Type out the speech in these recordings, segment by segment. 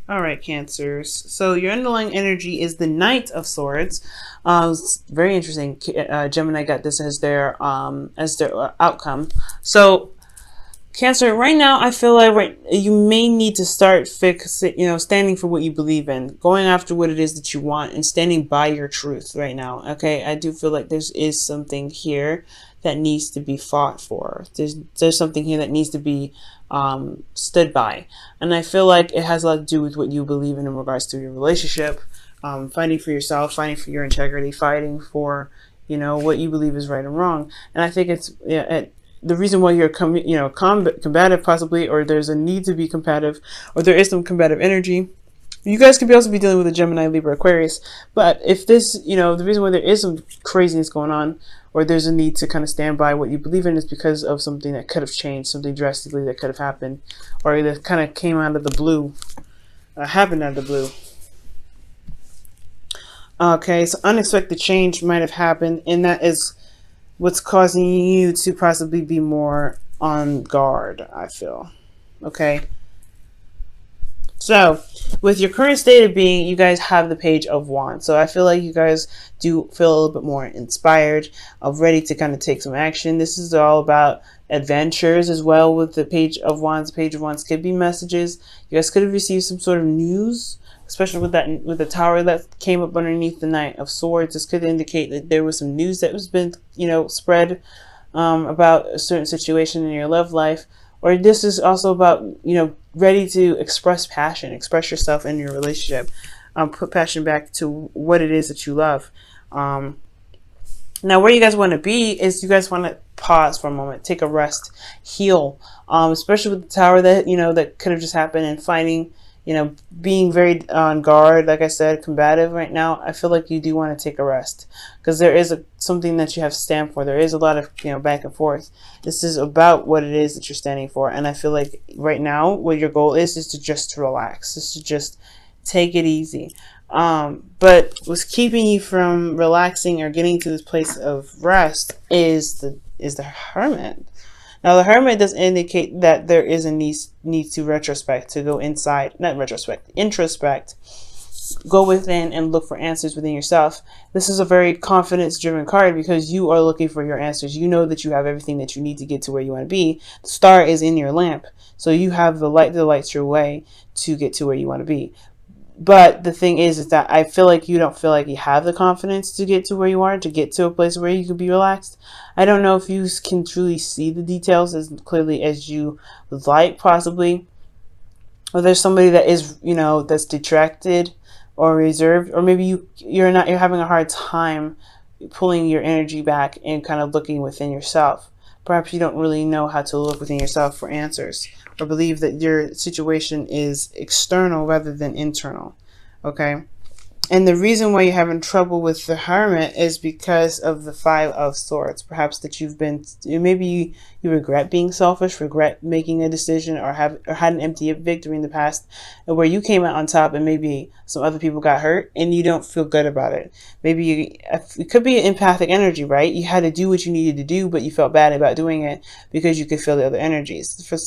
All right, Cancers. So your underlying energy is the Knight of Swords. It's very interesting. Gemini got this as their outcome. So Cancer, right now, I feel like you may need to start standing for what you believe in, going after what it is that you want, and standing by your truth right now. Okay, I do feel like is something here that needs to be fought for. There's something here that needs to be stood by, and I feel like it has a lot to do with what you believe in regards to your relationship, fighting for yourself, fighting for your integrity, fighting for what you believe is right and wrong. And I think it's the reason why you're combative possibly, or there's a need to be combative, or there is some combative energy. You guys could also be dealing with a Gemini, Libra, Aquarius. But if this, the reason why there is some craziness going on, or there's a need to kind of stand by what you believe in, is because of something that could have changed, something drastically that could have happened, or that kind of came out of the blue, happened out of the blue. Okay, so unexpected change might have happened, and that is what's causing you to possibly be more on guard, I feel. Okay. So, with your current state of being, you guys have the Page of Wands. So I feel like you guys do feel a little bit more inspired, ready to kind of take some action. This is all about adventures as well with the Page of Wands. The Page of Wands could be messages. You guys could have received some sort of news, especially with the tower that came up underneath the Knight of Swords. This could indicate that there was some news that was been spread about a certain situation in your love life. Or this is also about, ready to express passion, express yourself in your relationship, put passion back to what it is that you love. Now, where you guys want to be is you guys want to pause for a moment, take a rest, heal, especially with the tower that, that could have just happened, and finding, being very on guard, like I said, combative right now. I feel like you do want to take a rest because there is something that you have to stand for. There is a lot of, back and forth. This is about what it is that you're standing for. And I feel like right now what your goal is to just relax, is to just take it easy. But what's keeping you from relaxing or getting to this place of rest is the Hermit. Now, the Hermit does indicate that there is a need to retrospect, to go inside, not retrospect, introspect, go within and look for answers within yourself. This is a very confidence-driven card because you are looking for your answers. You know that you have everything that you need to get to where you want to be. The star is in your lamp, so you have the light that lights your way to get to where you want to be. But the thing is that I feel like you don't feel like you have the confidence to get to where you are, to get to a place where you can be relaxed. I don't know if you can truly see the details as clearly as you would like, possibly. Or there's somebody that is, that's detracted or reserved, or maybe you're having a hard time pulling your energy back and kind of looking within yourself. Perhaps you don't really know how to look within yourself for answers, or believe that your situation is external rather than internal. Okay. And the reason why you're having trouble with the Hermit is because of the Five of Swords. Perhaps that maybe you regret being selfish, regret making a decision, or had an empty victory in the past where you came out on top and maybe some other people got hurt and you don't feel good about it. Maybe it could be an empathic energy, right? You had to do what you needed to do, but you felt bad about doing it because you could feel the other energies. For,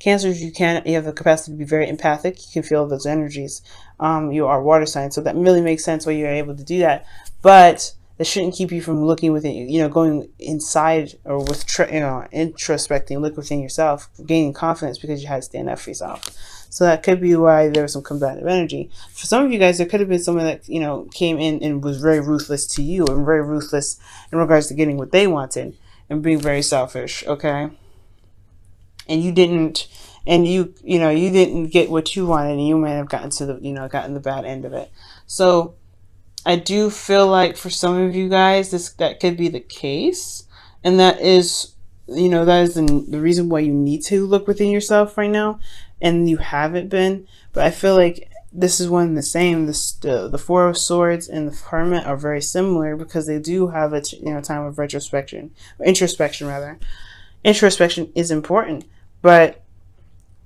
Cancers, you have the capacity to be very empathic. You can feel those energies. You are water sign, so that really makes sense why you're able to do that. But that shouldn't keep you from looking within, going inside, or introspecting, look within yourself, gaining confidence because you had to stand up for yourself. So that could be why there was some combative energy. For some of you guys, there could have been someone that, came in and was very ruthless to you, and very ruthless in regards to getting what they wanted and being very selfish, okay? And you didn't, you didn't get what you wanted, and you may have gotten to gotten the bad end of it. So I do feel like for some of you guys, that could be the case. And that is, that is the reason why you need to look within yourself right now. And you haven't been. But I feel like this is one and the same. The Four of Swords and the Hermit are very similar because they do have a time of retrospection, or introspection rather. Introspection is important, but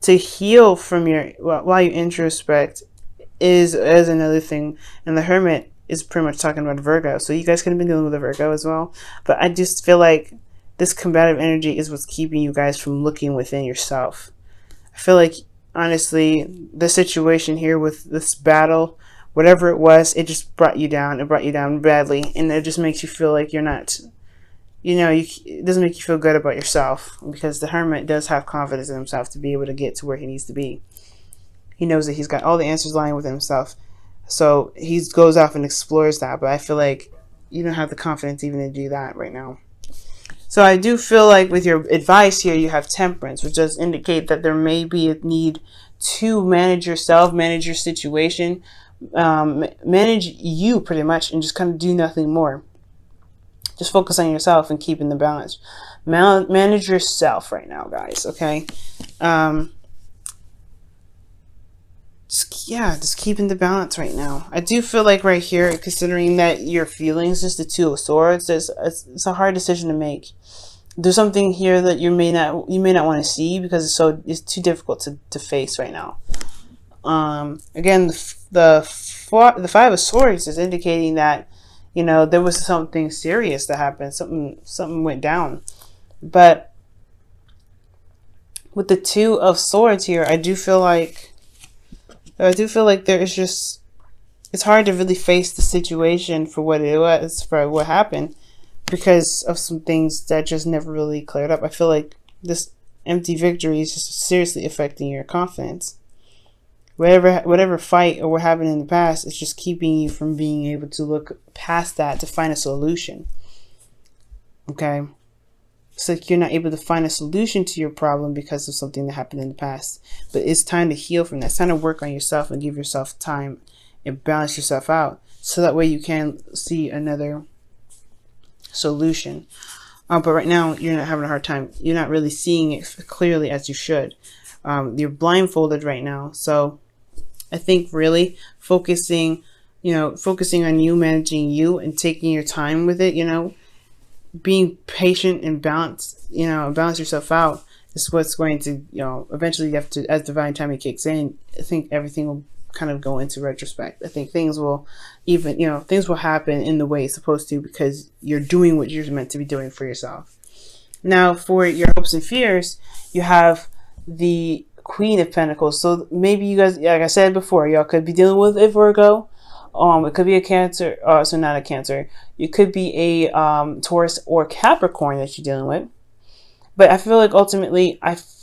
to heal from while you introspect is another thing. And the Hermit is pretty much talking about Virgo. So you guys could have been dealing with a Virgo as well. But I just feel like this combative energy is what's keeping you guys from looking within yourself. I feel like honestly, the situation here with this battle, whatever it was, it just brought you down. It brought you down badly, and it just makes you feel like you're not, it doesn't make you feel good about yourself, because the Hermit does have confidence in himself to be able to get to where he needs to be. He knows that he's got all the answers lying within himself. So he goes off and explores that, but I feel like you don't have the confidence even to do that right now. So I do feel like with your advice here, you have Temperance, which does indicate that there may be a need to manage yourself, manage your situation, manage you pretty much, and just kind of do nothing more. Just focus on yourself and keeping the balance. Manage yourself right now, guys, okay? Just keeping the balance right now. I do feel like right here, considering that your feelings is the Two of Swords, it's a hard decision to make. There's something here that you may not want to see because it's too difficult to face right now. Again, the Five of Swords is indicating that there was something serious that happened. Something went down. But with the Two of Swords here, I do feel like there is just, it's hard to really face the situation for what it was, for what happened, because of some things that just never really cleared up. I feel like this empty victory is just seriously affecting your confidence. Whatever fight or what happened in the past, it's just keeping you from being able to look past that to find a solution. Okay? It's like you're not able to find a solution to your problem because of something that happened in the past. But it's time to heal from that. It's time to work on yourself and give yourself time and balance yourself out, so that way you can see another solution. But right now, you're not having a hard time. You're not really seeing it clearly as you should. You're blindfolded right now. So I think really focusing on you, managing you, and taking your time with it, being patient and balance yourself out is what's going to, eventually you have to, as divine timing kicks in, I think everything will kind of go into retrospect. I think things will happen in the way it's supposed to, because you're doing what you're meant to be doing for yourself. Now, for your hopes and fears, you have the Queen of Pentacles. So maybe you guys, like I said before, y'all could be dealing with a Virgo. It could be a Cancer, so not a Cancer. It could be a Taurus or Capricorn that you're dealing with. But I feel like ultimately,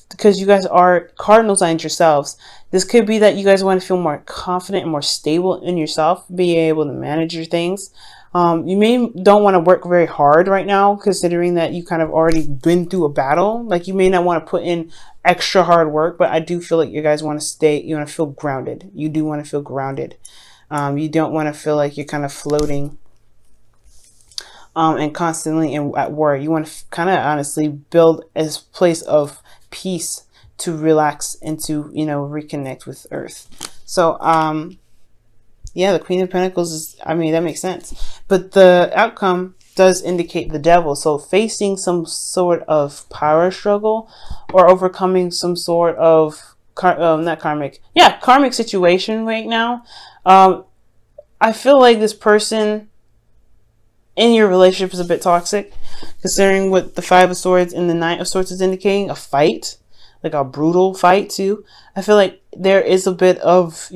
because you guys are cardinal signs yourselves, this could be that you guys want to feel more confident and more stable in yourself, be able to manage your things. You don't want to work very hard right now, considering that you kind of already been through a battle. Like, you may not want to put in extra hard work, but I do feel like you guys want to feel grounded. You do want to feel grounded. You don't want to feel like you're kind of floating and constantly at war. You want to kind of honestly build a place of peace to relax and to reconnect with Earth. So yeah, the Queen of Pentacles is, that makes sense, but the outcome does indicate the Devil. So facing some sort of power struggle or overcoming some sort of karmic situation right now. I feel like this person in your relationship is a bit toxic, considering what the Five of Swords and the Knight of Swords is indicating, a fight, like a brutal fight too. I feel like there is a bit of,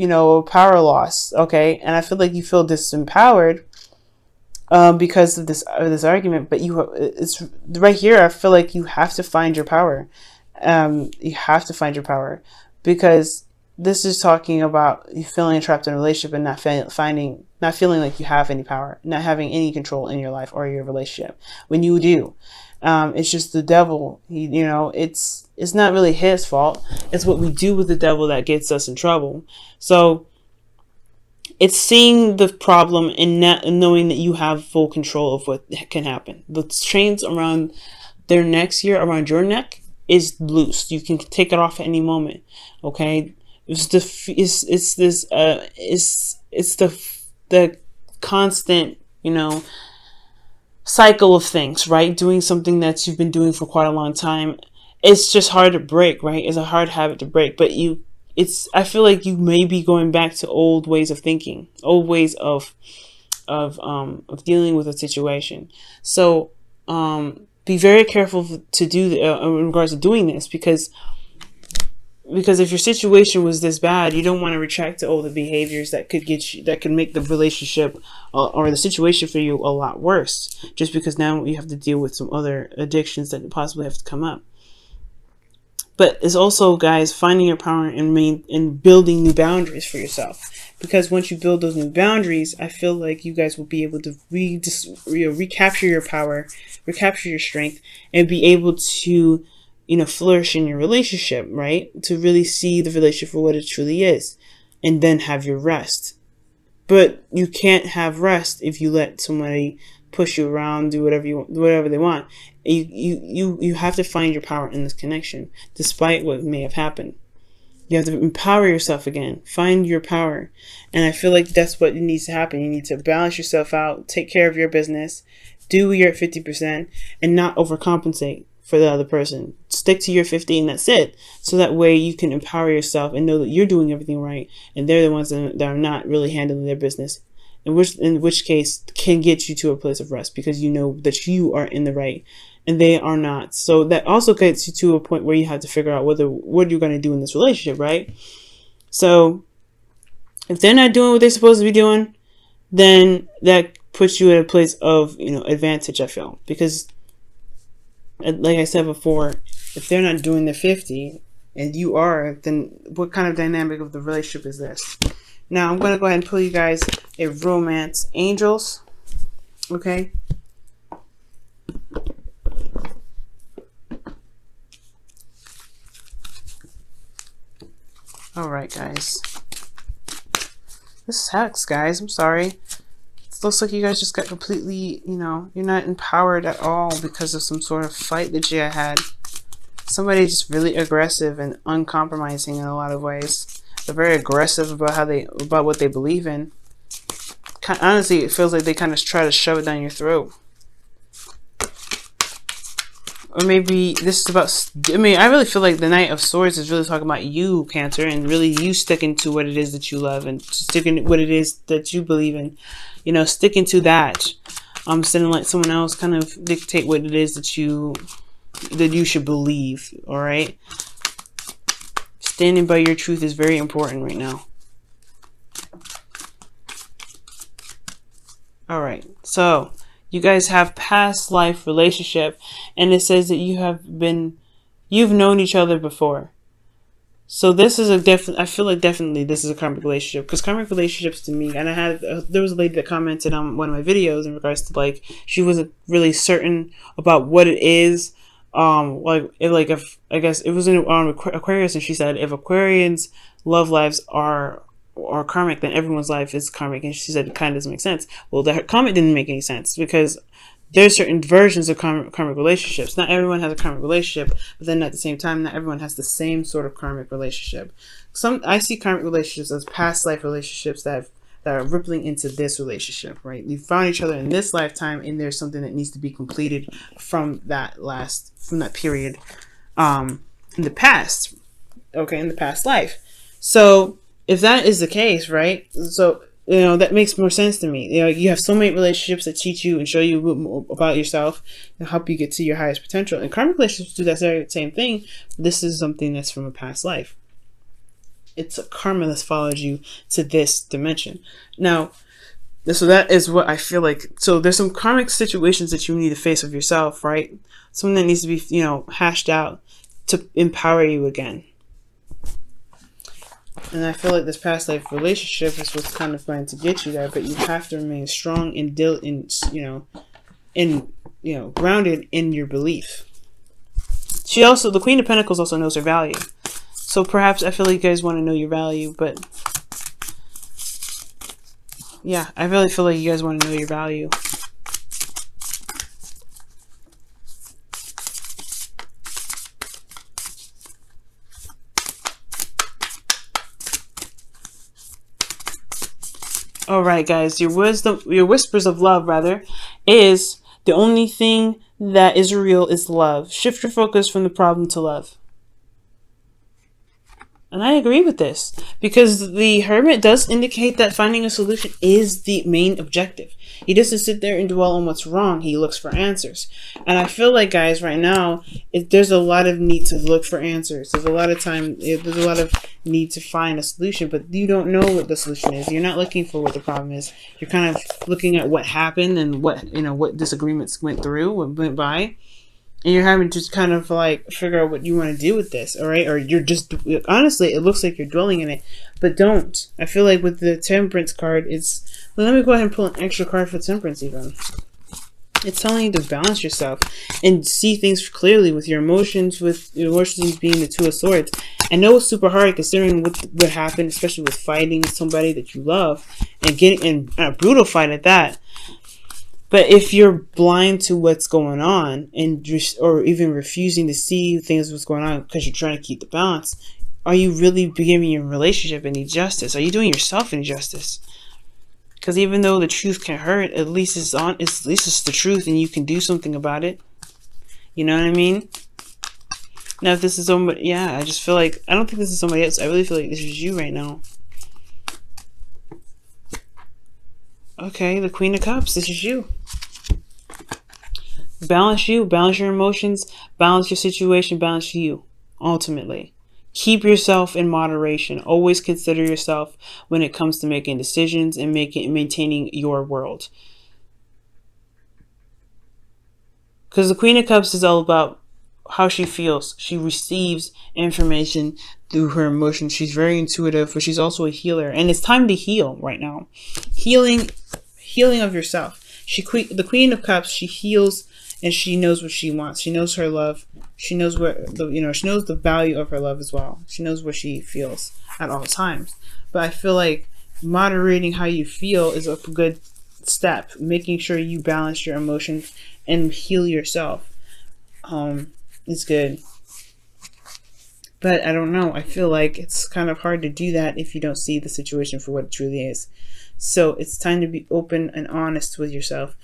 power loss, okay? And I feel like you feel disempowered because of this argument, but it's right here. I feel like you have to find your power. You have to find your power, because this is talking about you feeling trapped in a relationship and not feeling like you have any power, not having any control in your life or your relationship. When you do, it's just the Devil. It's not really his fault. It's what we do with the Devil that gets us in trouble. So it's seeing the problem and not knowing that you have full control of what can happen. The chains around their necks here, around your neck, is loose. You can take it off at any moment. Okay. It's the constant, cycle of things, right? Doing something that you've been doing for quite a long time. It's just hard to break, right? It's a hard habit to break, but I feel like you may be going back to old ways of thinking, old ways of dealing with a situation. So, be very careful to do in regards to doing this, because because if your situation was this bad, you don't want to retract to all the behaviors that could get you, that could make the relationship or the situation for you a lot worse, just because now you have to deal with some other addictions that possibly have to come up. But it's also, guys, finding your power and building new boundaries for yourself. Because once you build those new boundaries, I feel like you guys will be able to recapture your power, recapture your strength, and be able to, flourish in your relationship, right? To really see the relationship for what it truly is, and then have your rest. But you can't have rest if you let somebody push you around, do whatever they want. You have to find your power in this connection, despite what may have happened. You have to empower yourself again. Find your power. And I feel like that's what needs to happen. You need to balance yourself out, take care of your business, do your 50%, and not overcompensate for the other person. Stick to your 50 and that's it. So that way you can empower yourself and know that you're doing everything right, and they're the ones that are not really handling their business. In which case can get you to a place of rest, because you know that you are in the right and they are not. So that also gets you to a point where you have to figure out what you're going to do in this relationship, right? So if they're not doing what they're supposed to be doing, then that puts you in a place of, advantage, I feel. Because like I said before, if they're not doing the 50 and you are, then what kind of dynamic of the relationship is this? Now I'm going to go ahead and pull you guys a romance angels. Okay. All right, guys. This sucks, guys. I'm sorry. It looks like you guys just got completely, you're not empowered at all because of some sort of fight that you had. Somebody just really aggressive and uncompromising in a lot of ways. They're very aggressive about what they believe in. Honestly, it feels like they kind of try to shove it down your throat. Or maybe this is about, I really feel like the Knight of Swords is really talking about you, Cancer, and really you sticking to what it is that you love and sticking to what it is that you believe in. Sticking to that. Instead of letting someone else kind of dictate what it is that you should believe, all right? Standing by your truth is very important right now. All right, so you guys have past life relationship, and it says that you've known each other before. So this is I feel like definitely this is a karmic relationship, because karmic relationships to me, and there was a lady that commented on one of my videos in regards to, like, she wasn't really certain about what it is. If I guess it was in Aquarius, and she said if Aquarians' love lives are karmic, then everyone's life is karmic, and she said it kind of doesn't make sense. Well, the comment didn't make any sense, because there's certain versions of karmic relationships. Not everyone has a karmic relationship, but then at the same time, not everyone has the same sort of karmic relationship. I see karmic relationships as past life relationships that are rippling into this relationship, right? You found each other in this lifetime, and there's something that needs to be completed from that period in the past, okay, in the past life. So if that is the case, right, so that makes more sense to me. You have soulmate relationships that teach you and show you more about yourself and help you get to your highest potential, and karmic relationships do that very same thing. This is something that's from a past life. It's a karma that's followed you to this dimension. Now, so that is what I feel like. So there's some karmic situations that you need to face of yourself, right? Something that needs to be, hashed out to empower you again. And I feel like this past life relationship is what's kind of going to get you there, but you have to remain strong and grounded in your belief. The Queen of Pentacles also knows her value. So perhaps I feel like you guys want to know your value, but yeah, I really feel like you guys want to know your value. All right, guys, your whispers of love, rather, is the only thing that is real is love. Shift your focus from the problem to love. And I agree with this because the hermit does indicate that finding a solution is the main objective. He doesn't sit there and dwell on what's wrong. He looks for answers. And I feel like, guys, right now, there's a lot of need to look for answers. There's a lot of need to find a solution, but you don't know what the solution is. You're not looking for what the problem is. You're kind of looking at what happened and what disagreements went through, what went by. And you're having to just kind of like figure out what you want to do with this, all right? Or you're just, honestly, it looks like you're dwelling in it, but don't. I feel like with the Temperance card, well, let me go ahead and pull an extra card for Temperance even. It's telling you to balance yourself and see things clearly with your emotions, with your emotions being the Two of Swords. I know it's super hard considering what happened, especially with fighting somebody that you love and getting in a brutal fight at that. But if you're blind to what's going on or even refusing to see things what's going on because you're trying to keep the balance, are you really giving your relationship any justice? Are you doing yourself any justice? Because even though the truth can hurt, at least it's the truth and you can do something about it. You know what I mean? Now, if this is somebody, yeah, I just feel like, I don't think this is somebody else. I really feel like this is you right now. Okay, the Queen of Cups, this is you. Balance you, balance your emotions, balance your situation, balance you, ultimately. Keep yourself in moderation. Always consider yourself when it comes to making decisions and maintaining your world. Because the Queen of Cups is all about how she feels. She receives information through her emotions. She's very intuitive, but she's also a healer. And it's time to heal right now. Healing of yourself. The Queen of Cups, she heals and she knows what she wants. She knows her love. She knows she knows the value of her love as well. She knows what she feels at all times. But I feel like moderating how you feel is a good step. Making sure you balance your emotions and heal yourself. It's good. But I don't know. I feel like it's kind of hard to do that if you don't see the situation for what it truly is. So it's time to be open and honest with yourself.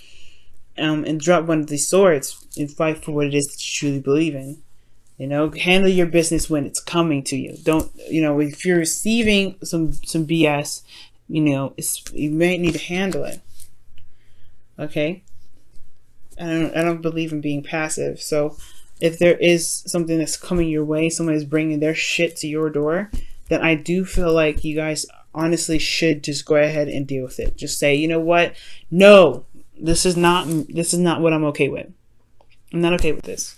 And drop one of these swords and fight for what it is that you truly believe in. Handle your business when it's coming to you. Don't, if you're receiving some BS, you may need to handle it. Okay? I don't believe in being passive. So if there is something that's coming your way, someone is bringing their shit to your door, then I do feel like you guys honestly should just go ahead and deal with it. Just say, you know what? No, this is not what I'm okay with. I'm not okay with this.